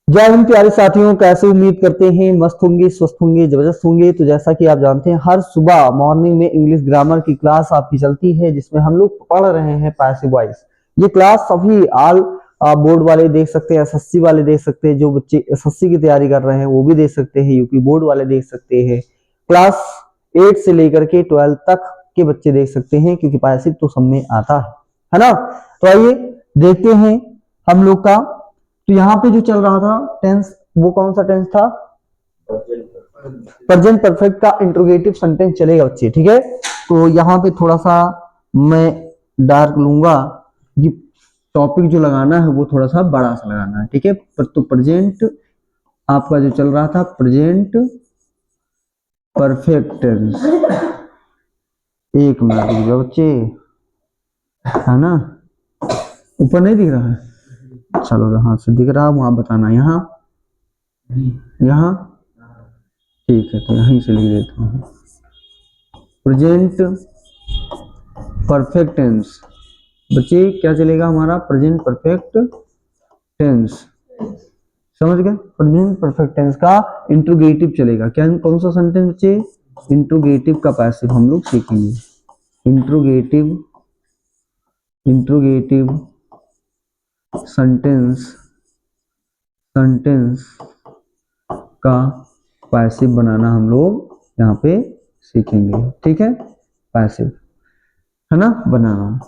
जय हिंद प्यारे साथियों, कैसे उम्मीद करते हैं मस्त होंगे, स्वस्थ होंगे, जबरदस्त होंगे। तो जैसा कि आप जानते हैं, हर सुबह मॉर्निंग में इंग्लिश ग्रामर की क्लास आपकी चलती है, जिसमें हम लोग पढ़ रहे हैं पैसिव वॉइस। ये क्लास सभी ऑल बोर्ड वाले देख सकते हैं, एसएससी वाले देख सकते हैं, जो बच्चे एसएससी की तैयारी कर रहे हैं वो भी देख सकते हैं, यूपी बोर्ड वाले देख सकते हैं, क्लास 8 से लेकर के 12 तक के बच्चे देख सकते हैं, क्योंकि पैसिव तो सब में आता है ना। तो आइए देखते हैं हम लोग का। तो यहाँ पे जो चल रहा था टेंस, वो कौन सा टेंस था? प्रेजेंट परफेक्ट का इंट्रोगेटिव सेंटेंस चलेगा बच्चे, ठीक है। तो यहाँ पे थोड़ा सा मैं डार्क लूंगा, ये टॉपिक जो लगाना है वो थोड़ा सा बड़ा सा लगाना है, ठीक है। तो प्रेजेंट आपका जो चल रहा था प्रेजेंट परफेक्ट टेंस, एक मिनट रुक बच्चे, है ना। ऊपर नहीं दिख रहा है? चलो यहाँ से दिख रहा है, वहां बताना। यहाँ यहाँ ठीक है, तो यहीं से लिख देता हूँ प्रेजेंट परफेक्ट टेंस। बच्चे क्या चलेगा हमारा? प्रेजेंट परफेक्ट टेंस, समझ गए? प्रेजेंट परफेक्ट टेंस का इंट्रोगेटिव चलेगा। क्या कौन सा सेंटेंस बच्चे? इंट्रोगेटिव का पैसिव हम लोग सीखेंगे। इंट्रोगेटिव इंट्रोगेटिव सेंटेंस सेंटेंस का पैसिव बनाना हम लोग यहाँ पे सीखेंगे, ठीक है। पैसिव है ना, बनाना,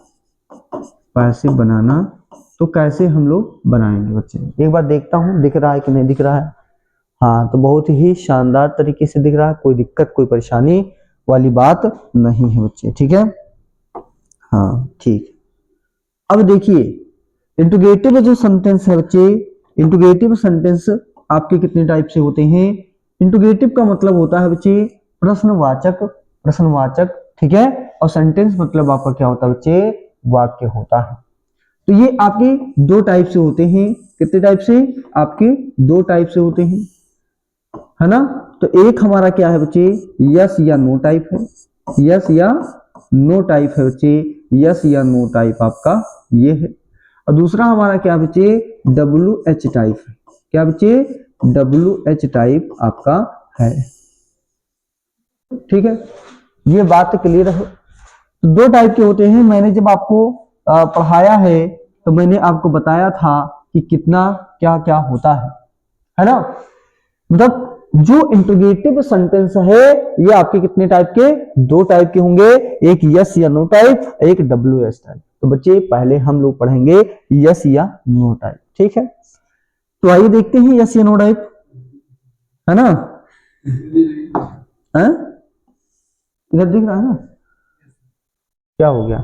पैसिव बनाना। तो कैसे हम लोग बनाएंगे बच्चे? एक बार देखता हूँ दिख रहा है कि नहीं दिख रहा है। हाँ, तो बहुत ही शानदार तरीके से दिख रहा है, कोई दिक्कत कोई परेशानी वाली बात नहीं है बच्चे, ठीक है। हाँ ठीक। अब देखिए इंट्रोगेटिव जो सेंटेंस है बच्चे, इंट्रोगेटिव सेंटेंस आपके कितने टाइप से होते हैं? इंट्रोगेटिव का मतलब होता है बच्चे प्रश्नवाचक, प्रश्नवाचक, ठीक है। और सेंटेंस मतलब आपका क्या होता है बच्चे? वाक्य होता है। तो ये आपके दो टाइप से होते हैं। कितने टाइप से? आपके दो टाइप से होते हैं, है ना। तो एक हमारा क्या है बच्चे? यस या नो टाइप है, यस या नो टाइप है बच्चे, यस या नो टाइप आपका ये है। और दूसरा हमारा क्या बच्चे? WH टाइप है। क्या बच्चे? WH टाइप आपका है, ठीक है। ये बात क्लियर है। तो दो टाइप के होते हैं। मैंने जब आपको पढ़ाया है तो मैंने आपको बताया था कि कितना क्या क्या होता है ना। मतलब जो इंट्रोगेटिव सेंटेंस है ये आपके कितने टाइप के? दो टाइप के होंगे, एक यस या नो टाइप, एक WH टाइप। तो बच्चे पहले हम लोग पढ़ेंगे यस या नो टाइप, ठीक है। तो आइए देखते हैं यस या नो टाइप, है ना। इधर दिख रहा है ना? क्या हो गया?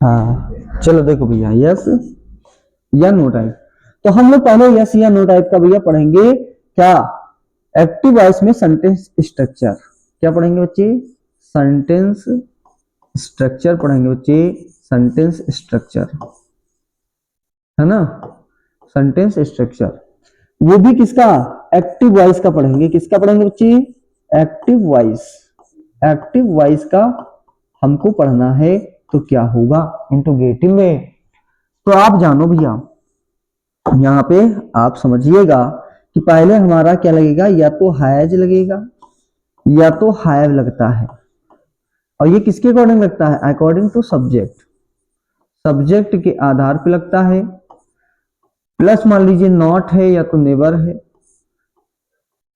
हाँ चलो देखो भैया, यस या नो टाइप। तो हम लोग पहले यस या नो टाइप का भैया पढ़ेंगे क्या? एक्टिव वॉइस में सेंटेंस स्ट्रक्चर। क्या पढ़ेंगे बच्चे? सेंटेंस स्ट्रक्चर पढ़ेंगे बच्चे, सेंटेंस स्ट्रक्चर, है ना। सेंटेंस स्ट्रक्चर वो भी किसका? एक्टिव वॉइस का पढ़ेंगे। किसका पढ़ेंगे बच्चे? Active voice. एक्टिव वॉइस का हमको पढ़ना है। तो क्या होगा इंट्रोगेटिव में? तो आप जानो भैया, यहाँ पे आप समझिएगा कि पहले हमारा क्या लगेगा? या तो हैज लगेगा या तो हैव लगता है। और ये किसके अकॉर्डिंग लगता है? अकॉर्डिंग टू सब्जेक्ट, सब्जेक्ट के आधार पे लगता है। प्लस मान लीजिए नॉट है या तो नेवर है,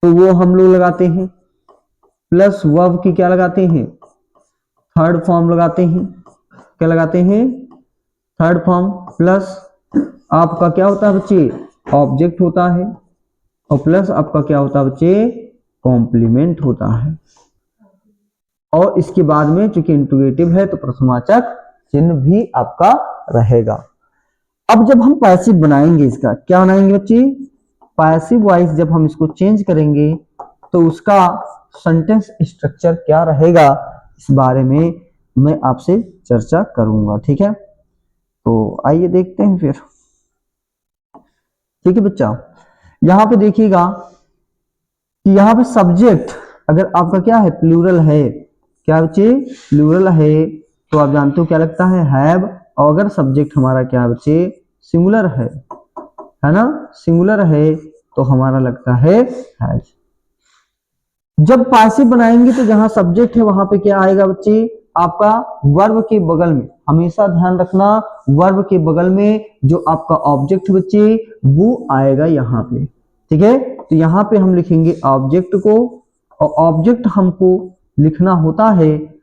तो वो हम लोग लगाते हैं। प्लस वर्ब की क्या लगाते हैं? थर्ड फॉर्म लगाते हैं। क्या लगाते हैं? Third form. प्लस आपका क्या होता है बच्चे? ऑब्जेक्ट होता है। और प्लस आपका क्या होता है बच्चे? कॉम्प्लीमेंट होता है। और इसके बाद में चूंकि इंट्रोगेटिव है तो प्रश्नवाचक चिन्ह भी आपका रहेगा। अब जब हम पैसिव बनाएंगे, इसका क्या बनाएंगे बच्चे? पैसिव वॉइस जब हम इसको चेंज करेंगे तो उसका सेंटेंस स्ट्रक्चर क्या रहेगा, इस बारे में मैं आपसे चर्चा करूंगा, ठीक है। तो आइए देखते हैं फिर, ठीक है बच्चा। यहां पे देखिएगा कि यहाँ पे सब्जेक्ट अगर आपका क्या है? प्लूरल है। क्या बच्चे? प्लूरल है। तो आप जानते हो क्या लगता है? हैव। और अगर सब्जेक्ट हमारा क्या है बच्चे, सिंगुलर है ना, सिंगुलर है तो हमारा लगता है हैज। जब पैसिव बनाएंगे तो जहां सब्जेक्ट है वहां पे क्या आएगा बच्चे, आपका वर्ब के बगल में, हमेशा ध्यान रखना वर्ब के बगल में जो आपका ऑब्जेक्ट बच्चे वो आएगा यहाँ पे, ठीक है। तो यहाँ पे हम लिखेंगे ऑब्जेक्ट को, और ऑब्जेक्ट हमको लिखना होता है,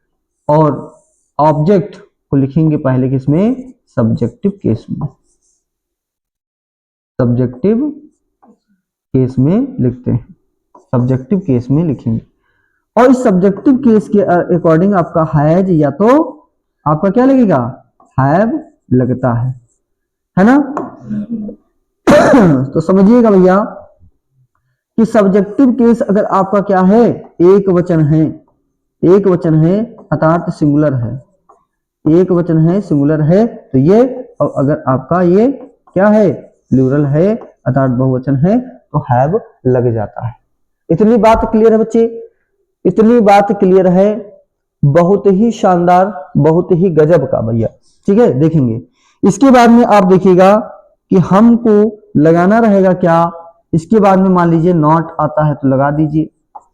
और ऑब्जेक्ट को लिखेंगे पहले किसमें, सब्जेक्टिव केस में, सब्जेक्टिव केस में लिखते हैं, सब्जेक्टिव केस में लिखेंगे। और इस सब्जेक्टिव केस के अकॉर्डिंग आपका हैज या तो आपका क्या लगेगा, हैव लगता है ना। तो समझिएगा भैया कि सब्जेक्टिव केस अगर आपका क्या है, एक वचन है, एक वचन है अर्थात सिंगुलर है, एक वचन है सिंगुलर है तो ये, और अगर आपका ये क्या है, प्लूरल है अर्थात बहुवचन है तो हैव लग जाता है। इतनी बात क्लियर है बच्चे, इतनी बात क्लियर है, बहुत ही शानदार, बहुत ही गजब का भैया, ठीक है। देखेंगे इसके बाद में आप देखिएगा कि हमको लगाना रहेगा क्या, इसके बाद में मान लीजिए नॉट आता है तो लगा दीजिए,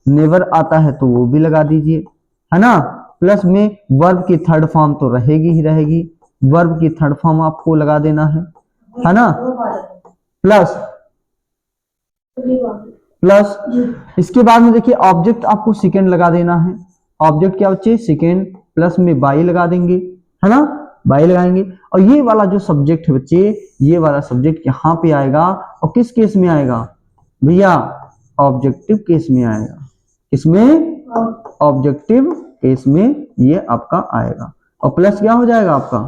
नेवर आता है तो वो भी लगा दीजिए, है ना। प्लस में वर्ब की थर्ड फॉर्म तो रहेगी ही रहेगी, वर्ब की थर्ड फॉर्म आपको लगा देना है ना। प्लस प्लस इसके बाद में देखिए ऑब्जेक्ट आपको सेकेंड लगा देना है, ऑब्जेक्ट क्या बच्चे, सेकेंड, प्लस में बाई लगा देंगे, है ना, बाई लगाएंगे। और ये वाला जो सब्जेक्ट है बच्चे, ये वाला सब्जेक्ट यहाँ पे आएगा, और किस केस में आएगा भैया, ऑब्जेक्टिव केस में आएगा, इसमें ऑब्जेक्टिव केस में ये आपका आएगा। और प्लस क्या हो जाएगा आपका,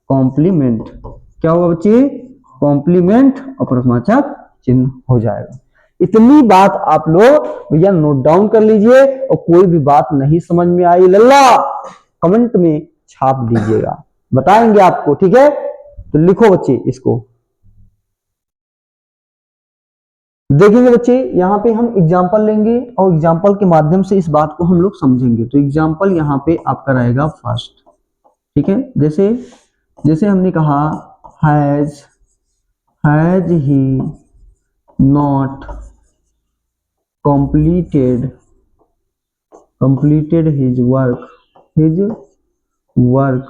कॉम्प्लीमेंट, क्या होगा बच्चे, कॉम्प्लीमेंट, और प्रश्नवाचक चिन्ह हो जाएगा। इतनी बात आप लोग भैया नोट डाउन कर लीजिए, और कोई भी बात नहीं समझ में आई लल्ला कमेंट में छाप दीजिएगा, बताएंगे आपको, ठीक है। तो लिखो बच्चे इसको, देखेंगे बच्चे यहाँ पे हम एग्जाम्पल लेंगे, और एग्जाम्पल के माध्यम से इस बात को हम लोग समझेंगे। तो एग्जाम्पल यहाँ पे आपका रहेगा फर्स्ट, ठीक है। जैसे जैसे हमने कहा has he not completed his work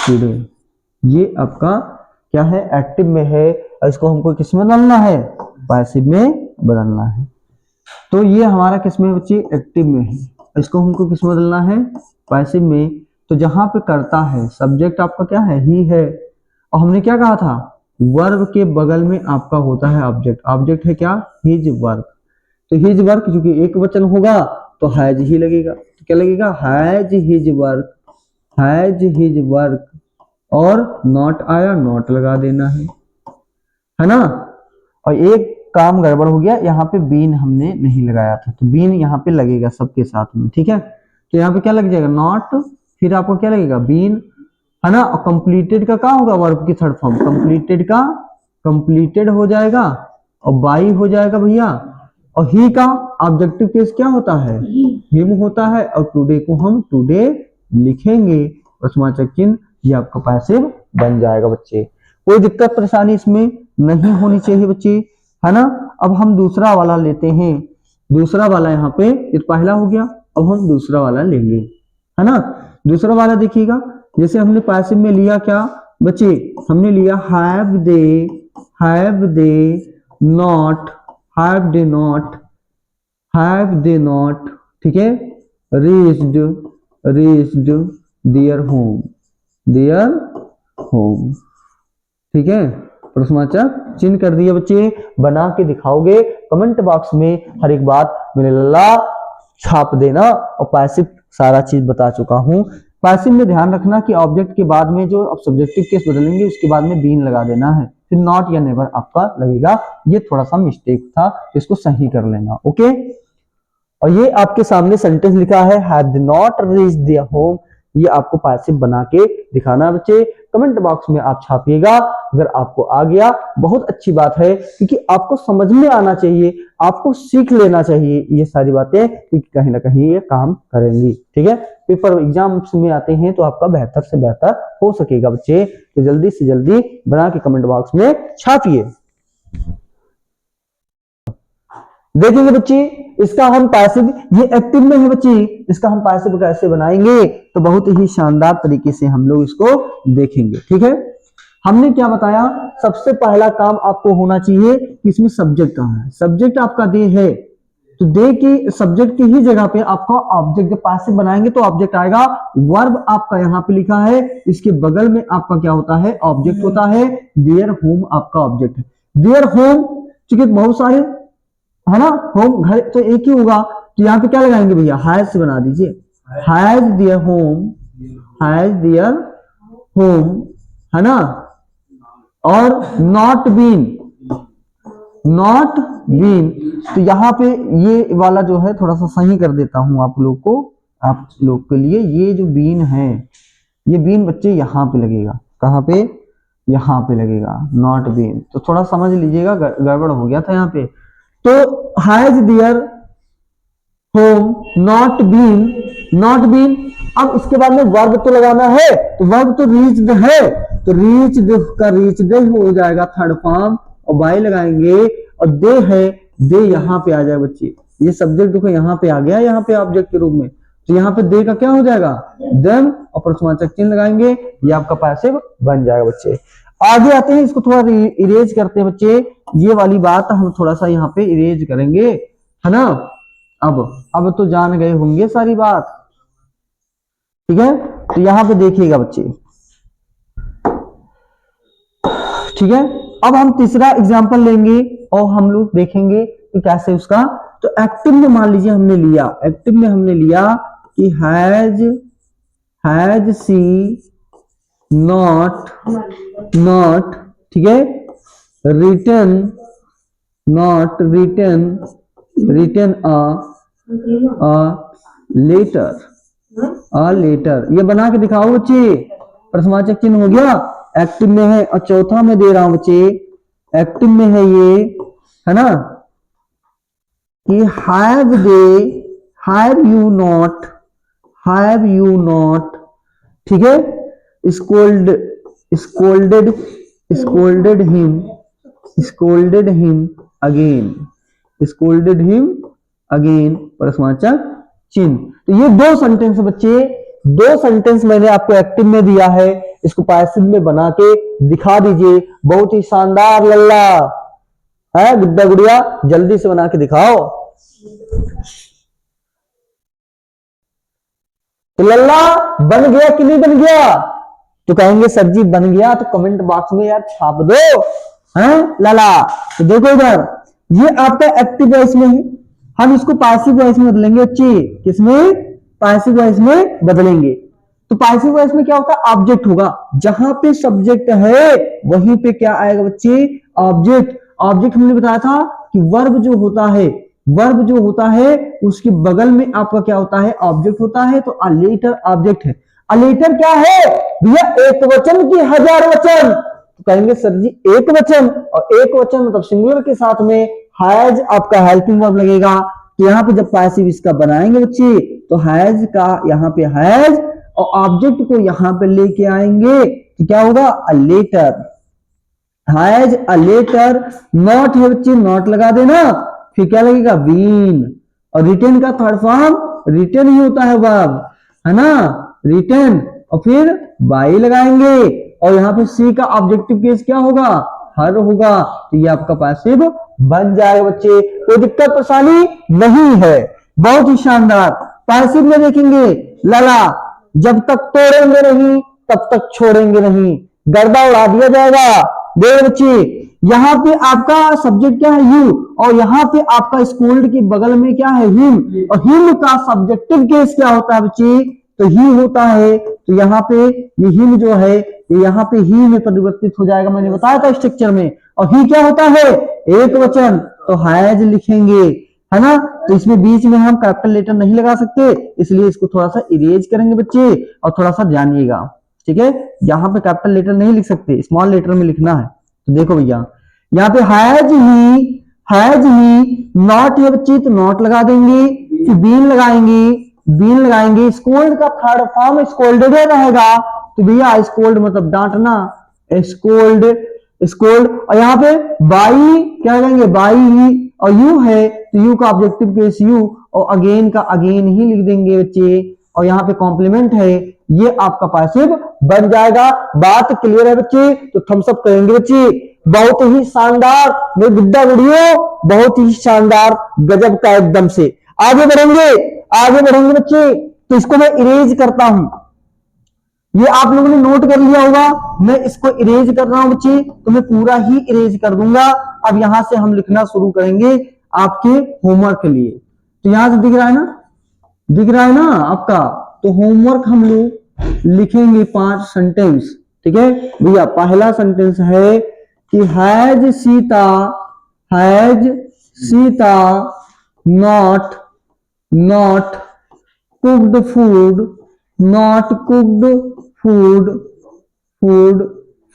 today, ये आपका क्या है, एक्टिव में है, और इसको हमको किस में बदलना है, पैसिव में बदलना है। तो ये हमारा किस में बच्चे, एक्टिव में है, इसको हमको किस में बदलना है, पैसिव में। तो जहां पे करता है सब्जेक्ट आपका क्या है, ही है, और हमने क्या कहा था, वर्ब के बगल में आपका होता है ऑब्जेक्ट, ऑब्जेक्ट है क्या, हिज वर्क। तो हिज वर्क क्योंकि एक वचन होगा तो हैज ही लगेगा, तो क्या लगेगा, has his work, has his work, और नॉट आया, नॉट लगा देना है ना। और एक काम गड़बड़ हो गया, यहाँ पे बीन हमने नहीं लगाया था, तो बीन यहाँ पे लगेगा सबके साथ में, ठीक है। तो यहाँ पे क्या लग जाएगा, नॉट, फिर आपको क्या लगेगा, बीन, है ना। और कंप्लीटेड का क्या होगा, वर्ब की थर्ड फॉर्म, कंप्लीटेड का कंप्लीटेड हो जाएगा, और बाई हो जाएगा भैया। और ही का ऑब्जेक्टिव केस क्या होता है, हिम होता है, और टुडे को हम टुडे लिखेंगे, प्रश्नवाचक चिन्ह, ये आपका पैसिव बन जाएगा बच्चे। कोई दिक्कत परेशानी इसमें नहीं होनी चाहिए बच्चे, है ना। अब हम दूसरा वाला लेते हैं, दूसरा वाला यहाँ पे ये पहला हो गया, अब हम दूसरा वाला लेंगे, है ना। दूसरा वाला देखिएगा, जैसे हमने पैसिव में लिया क्या बच्चे, हमने लिया have they not, have they not, ठीक है, रीच्ड देयर होम, ठीक है। प्रश्नवाचक चिन्ह कर दिया बच्चे, बना के दिखाओगे कमेंट बॉक्स में, हर एक बात मेरे लल्ला छाप देना। और पैसिव सारा चीज बता चुका हूं। पैसिव में ध्यान रखना कि ऑब्जेक्ट के बाद में जो अब सब्जेक्टिव केस बदलेंगे उसके बाद में बीन लगा देना है, फिर नॉट या नेवर आपका लगेगा। ये थोड़ा सा मिस्टेक था, इसको सही कर लेना, ओके। और ये आपके सामने सेंटेंस लिखा है, have not reached their home, ये आपको पैसिव बना के दिखाना है बच्चे। कमेंट बॉक्स में आप छापिएगा, अगर आपको आ गया बहुत अच्छी बात है, क्योंकि आपको समझ में आना चाहिए, आपको सीख लेना चाहिए ये सारी बातें, क्योंकि कहीं ना कहीं ये काम करेंगी। ठीक है, पेपर एग्जाम्स में आते हैं तो आपका बेहतर से बेहतर हो सकेगा बच्चे। तो जल्दी से जल्दी बना के कमेंट बॉक्स में छापिए। देखेंगे बच्चे इसका हम पैसिव, ये एक्टिव में है बच्चे, इसका हम पैसिव कैसे बनाएंगे, तो बहुत ही शानदार तरीके से हम लोग इसको देखेंगे। ठीक है, हमने क्या बताया, सबसे पहला काम आपको होना चाहिए कि इसमें सब्जेक्ट कहाँ है। सब्जेक्ट आपका दे है, तो दे की सब्जेक्ट की ही जगह पे आपका ऑब्जेक्ट, जब पैसिव बनाएंगे तो ऑब्जेक्ट आएगा। वर्ब आपका यहाँ पे लिखा है, इसके बगल में आपका क्या होता है, ऑब्जेक्ट होता है। देयर होम आपका ऑब्जेक्ट है। देयर होम, क्योंकि बहुत सारे है ना, होम घर तो एक ही होगा, तो यहाँ पे क्या लगाएंगे भैया, हैज से बना दीजिए। Has their home, has their home, है ना। और नॉट बीन, नॉट बीन, तो यहाँ पे ये वाला जो है थोड़ा सा सही कर देता हूं आप लोग को, आप लोग के लिए। ये जो बीन है, ये बीन बच्चे यहाँ पे लगेगा, कहाँ पे, यहाँ पे लगेगा, नॉट बीन। तो थोड़ा समझ लीजिएगा, गड़बड़ हो गया था यहाँ पे। तो has their home, not been, not been. अब इसके बाद में वर्ब तो लगाना है, तो वर्ब तो रीच्ड है, तो रीच्ड का रीच्ड हो जाएगा थर्ड फॉर्म, और बाय लगाएंगे, और दे है, दे यहाँ पे आ जाएगा बच्चे। ये सब्जेक्ट देखो यहाँ पे आ गया, यहाँ पे ऑब्जेक्ट के रूप में, तो यहाँ पे दे का क्या हो जाएगा, देम, और प्रश्नवाचक चिन्ह लगाएंगे, ये आपका पैसिव बन जाएगा बच्चे। आगे आते हैं, इसको थोड़ा इरेज करते हैं बच्चे। ये वाली बात हम थोड़ा सा यहाँ पे इरेज करेंगे, है ना। अब तो जान गए होंगे सारी बात। ठीक है, तो यहाँ पे देखिएगा बच्चे। ठीक है, अब हम तीसरा एग्जांपल लेंगे और हम लोग देखेंगे कि कैसे उसका, तो एक्टिव में मान लीजिए हमने लिया, एक्टिव में हमने लिया कि हैज सी नॉट, नॉट, ठीक है, written, not written, written letter, letter. ये बना के दिखाओ बच्चे, प्रश्नवाचक चिन्ह हो गया, एक्टिव में है। और चौथा में दे रहा हूं बच्चे, एक्टिव में है ये, है ना, कि have they, have you not, have you not, ठीक है, scold, scolded, scolded him, scolded him again, scolded him again, प्रश्नवाचक चिन्ह। तो ये दो सेंटेंस बच्चे, दो सेंटेंस मैंने आपको एक्टिव में दिया है, इसको पैसिव में बना के दिखा दीजिए। बहुत ही शानदार लल्ला है, गुड्डा गुड़िया, जल्दी से बना के दिखाओ। तो लल्ला बन गया कि नहीं बन गया, तो कहेंगे सर जी बन गया, तो कमेंट बॉक्स में यार छाप दो, हैं लल्ला। तो देखो इधर, ये आपका एक्टिव वॉइस में है, हम इसको पैसिव वॉइस में बदलेंगे बच्चे। किसमें, पैसिव वॉइस में बदलेंगे। तो पैसिव वॉइस में क्या होता है, ऑब्जेक्ट होगा, जहां पे सब्जेक्ट है वहीं पे क्या आएगा बच्चे, ऑब्जेक्ट। ऑब्जेक्ट हमने बताया था कि वर्ब जो होता है, वर्ब जो होता है उसके बगल में आपका क्या होता है, ऑब्जेक्ट होता है। तो अ लेटर ऑब्जेक्ट है। अ लेटर क्या है भैया, एक वचन की हजार वचन। तो कहेंगे सर जी एक वचन, और एक वचन मतलब सिंगुलर के साथ में हैज आपका हेल्पिंग वर्ब लगेगा। तो यहाँ पे जब पैसिव इसका बनाएंगे बच्चे, तो हैज का यहाँ पे हैज, और ऑब्जेक्ट को यहाँ पे लेके आएंगे, तो क्या होगा, a letter, has a letter. Not है बच्चे, नॉट लगा देना, फिर क्या लगेगा, बीन। और रिटर्न का थर्ड फॉर्म रिटर्न ही होता है वर्ब, है ना, रिटर्न, और फिर बाई लगाएंगे, और यहाँ पे सी का ऑब्जेक्टिव केस क्या होगा, हर होगा। तो ये आपका पैसिव बन जाएगा बच्चे, कोई दिक्कत परेशानी नहीं है, बहुत ही शानदार। पैसिव में देखेंगे, लला जब तक तोड़ेंगे नहीं तब तक छोड़ेंगे नहीं, गर्दा उड़ा दिया जाएगा। देखो बच्चे, यहाँ पे आपका सब्जेक्ट क्या है, यू, और यहाँ पे आपका स्कूल्ड के बगल में क्या है, हिम, और हिम का सब्जेक्टिव केस क्या होता है बच्चे, तो ही होता है। तो यहाँ पे ये हिम जो है, ये यहाँ पे ही में परिवर्तित हो जाएगा, मैंने बताया था स्ट्रक्चर में। और ही क्या होता है, एक वचन, तो हैज लिखेंगे, है ना। तो इसमें बीच में हम कैपिटल लेटर नहीं लगा सकते, इसलिए इसको थोड़ा सा इरेज करेंगे बच्चे, और थोड़ा सा जानिएगा, ठीक है। यहाँ पे कैपिटल लेटर नहीं लिख सकते, स्मॉल लेटर में लिखना है। तो देखो भैया यहाँ पे हैज ही नॉट है बच्चे, तो नॉट लगा देंगे, फिर बीन लगाएंगे। स्कोल्ड का थर्ड फॉर्म स्कोल्डेड रहेगा, तो भैया स्कोल्ड मतलब डांटना, स्कोल्ड। और यहाँ पे बाई क्या कहेंगे, बाई ही, और यू है तो यू का ऑब्जेक्टिव केस यू, और अगेन का अगेन ही लिख देंगे बच्चे, और यहाँ पे कॉम्प्लीमेंट है, ये आपका पैसिव बन जाएगा। बात क्लियर है बच्चे, तो थम्स अप करेंगे बच्चे। बहुत ही शानदार मेरे गुड्डा गुड़ियों, बहुत ही शानदार, गजब का एकदम से। आगे बढ़ेंगे बच्चे। तो इसको मैं इरेज करता हूं, ये आप लोगों ने नोट कर लिया होगा, मैं इसको इरेज कर रहा हूं बच्चे, तो मैं पूरा ही इरेज कर दूंगा। अब यहां से हम लिखना शुरू करेंगे आपके होमवर्क के लिए। तो यहां से दिख रहा है ना आपका। तो होमवर्क हम लोग लिखेंगे 5 सेंटेंस, ठीक है भैया। पहला सेंटेंस है कि has Sita not cooked food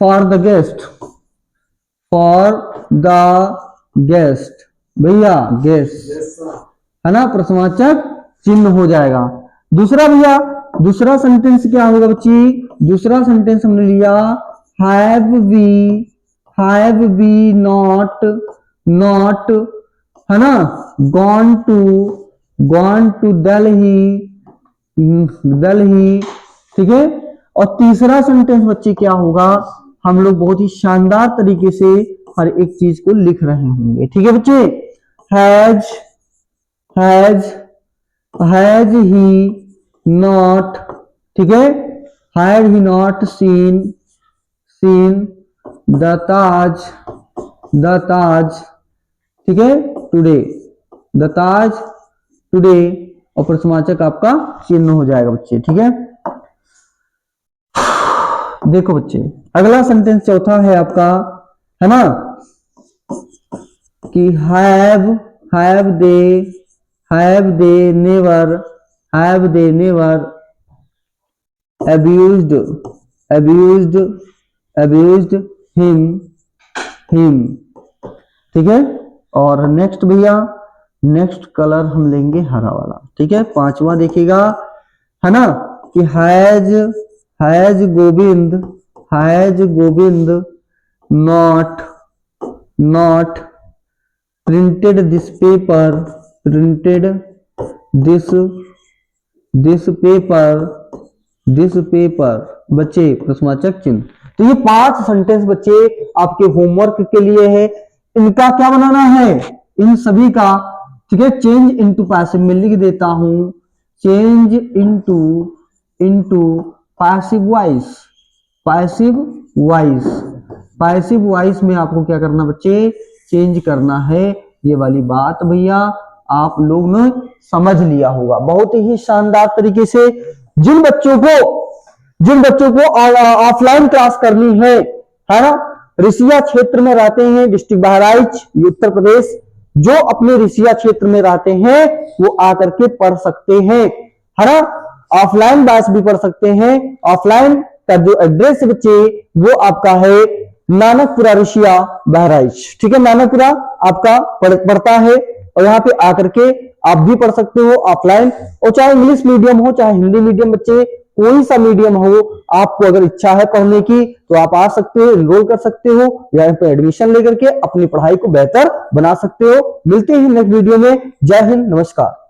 for the guest, भैया गेस्ट है ना, प्रश्नवाचक चिन्ह हो जाएगा। दूसरा भैया, दूसरा सेंटेंस क्या होगा बच्ची, दूसरा सेंटेंस हमने लिया हैव वी नॉट है ना, गॉन टू दिल्ली, ठीक है। और तीसरा सेंटेंस बच्चे क्या होगा, हम लोग बहुत ही शानदार तरीके से हर एक चीज को लिख रहे होंगे, ठीक है बच्चे। हैज ही नॉट, ठीक है, had he not seen the Taj, ठीक है, टुडे, और प्रश्नवाचक आपका चिन्ह हो जाएगा बच्चे, ठीक है। देखो बच्चे अगला सेंटेंस चौथा है आपका, है ना, कि have they never abused him, ठीक है। और नेक्स्ट भैया, नेक्स्ट कलर हम लेंगे हरा वाला, ठीक है। पांचवा देखिएगा, है ना, कि has Govind not printed this paper, बच्चे प्रश्नवाचक चिन्ह। तो ये 5 सेंटेंस बच्चे आपके होमवर्क के लिए है। इनका क्या बनाना है, इन सभी का, ठीक है, चेंज इनटू पैसिव में लिख देता हूं, चेंज इनटू पैसिव वॉइस में आपको क्या करना बच्चे, चेंज करना है। ये वाली बात भैया आप लोग ने समझ लिया होगा बहुत ही शानदार तरीके से। जिन बच्चों को ऑफलाइन क्लास करनी है ना, रिसिया क्षेत्र में रहते हैं, डिस्ट्रिक्ट बहराइच, उत्तर प्रदेश, जो अपने रिसिया क्षेत्र में रहते हैं वो आकर के पढ़ सकते हैं, है ना। ऑफलाइन बैच भी पढ़ सकते हैं। ऑफलाइन का जो एड्रेस बच्चे वो आपका है नानकपुरा रिसिया बहराइच, ठीक है। नानकपुरा आपका पड़ता है, और यहाँ पे आकर के आप भी पढ़ सकते हो ऑफलाइन, और चाहे इंग्लिश मीडियम हो चाहे हिंदी मीडियम, बच्चे कोई सा मीडियम हो, आपको अगर इच्छा है पढ़ने की तो आप आ सकते हो, एनरोल कर सकते हो, या यहाँ पे एडमिशन लेकर के अपनी पढ़ाई को बेहतर बना सकते हो। मिलते हैं नेक्स्ट वीडियो में। जय हिंद, नमस्कार।